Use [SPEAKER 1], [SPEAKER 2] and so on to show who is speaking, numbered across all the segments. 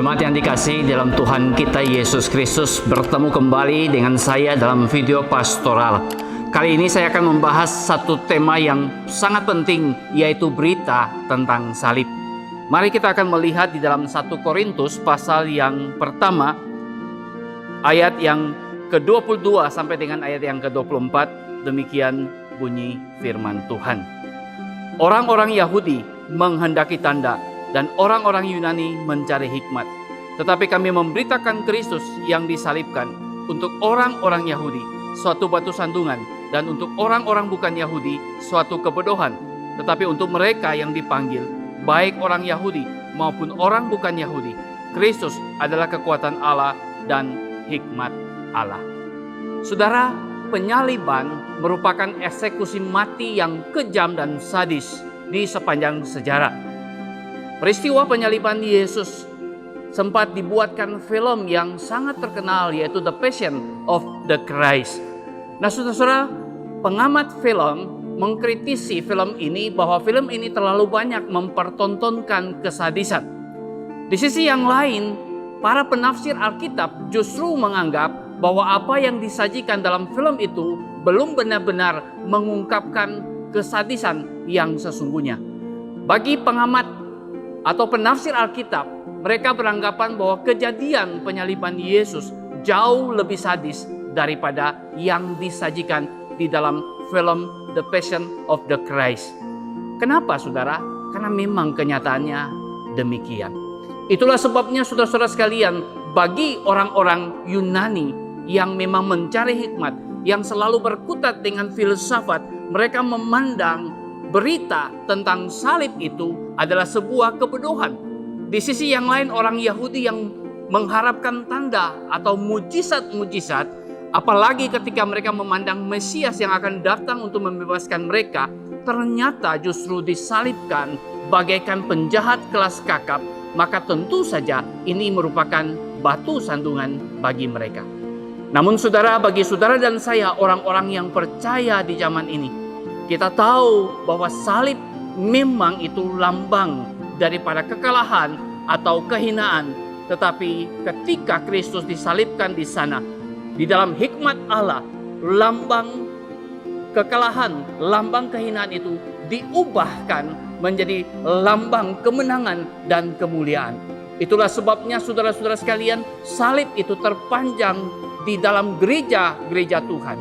[SPEAKER 1] Jemaat yang dikasihi dalam Tuhan kita Yesus Kristus, bertemu kembali dengan saya dalam video pastoral. Kali ini saya akan membahas satu tema yang sangat penting, yaitu berita tentang salib. Mari kita akan melihat di dalam 1 Korintus pasal yang pertama, ayat yang ke-22 sampai dengan ayat yang ke-24. Demikian bunyi firman Tuhan. Orang-orang Yahudi menghendaki tanda, dan orang-orang Yunani mencari hikmat. Tetapi kami memberitakan Kristus yang disalibkan, untuk orang-orang Yahudi suatu batu sandungan, dan untuk orang-orang bukan Yahudi suatu kebodohan. Tetapi untuk mereka yang dipanggil, baik orang Yahudi maupun orang bukan Yahudi, Kristus adalah kekuatan Allah dan hikmat Allah. Saudara, penyaliban merupakan eksekusi mati yang kejam dan sadis di sepanjang sejarah. Peristiwa penyaliban Yesus sempat dibuatkan film yang sangat terkenal, yaitu The Passion of the Christ. Nah, saudara-saudara, pengamat film mengkritisi film ini bahwa film ini terlalu banyak mempertontonkan kesadisan. Di sisi yang lain, para penafsir Alkitab justru menganggap bahwa apa yang disajikan dalam film itu belum benar-benar mengungkapkan kesadisan yang sesungguhnya. Bagi pengamat atau penafsir Alkitab, mereka beranggapan bahwa kejadian penyaliban Yesus jauh lebih sadis daripada yang disajikan di dalam film The Passion of the Christ. Kenapa, saudara? Karena memang kenyataannya demikian. Itulah sebabnya, saudara-saudara sekalian, bagi orang-orang Yunani yang memang mencari hikmat, yang selalu berkutat dengan filsafat, mereka memandang berita tentang salib itu adalah sebuah kebodohan. Di sisi yang lain, orang Yahudi yang mengharapkan tanda atau mujizat-mujizat, apalagi ketika mereka memandang Mesias yang akan datang untuk membebaskan mereka, ternyata justru disalibkan bagaikan penjahat kelas kakap, maka tentu saja ini merupakan batu sandungan bagi mereka. Namun saudara, bagi saudara dan saya, orang-orang yang percaya di zaman ini, kita tahu bahwa salib memang itu lambang daripada kekalahan atau kehinaan. Tetapi ketika Kristus disalibkan di sana, di dalam hikmat Allah, lambang kekalahan, lambang kehinaan itu diubahkan menjadi lambang kemenangan dan kemuliaan. Itulah sebabnya, saudara-saudara sekalian, salib itu terpanjang di dalam gereja-gereja Tuhan.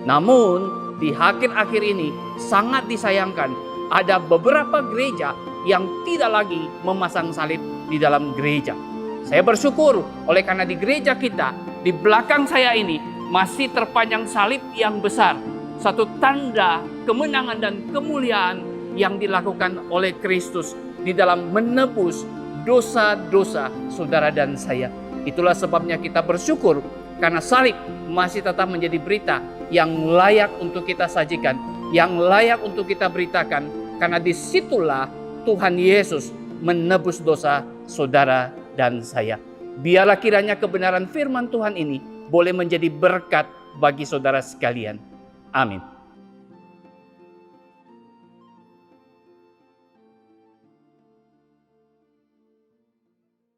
[SPEAKER 1] Namun di akhir-akhir ini sangat disayangkan, ada beberapa gereja yang tidak lagi memasang salib di dalam gereja. Saya bersyukur oleh karena di gereja kita, di belakang saya ini masih terpanjang salib yang besar, satu tanda kemenangan dan kemuliaan yang dilakukan oleh Kristus di dalam menebus dosa-dosa saudara dan saya. Itulah sebabnya kita bersyukur karena salib masih tetap menjadi berita yang layak untuk kita sajikan, yang layak untuk kita beritakan, karena disitulah Tuhan Yesus menebus dosa saudara dan saya. Biarlah kiranya kebenaran firman Tuhan ini boleh menjadi berkat bagi saudara sekalian. Amin.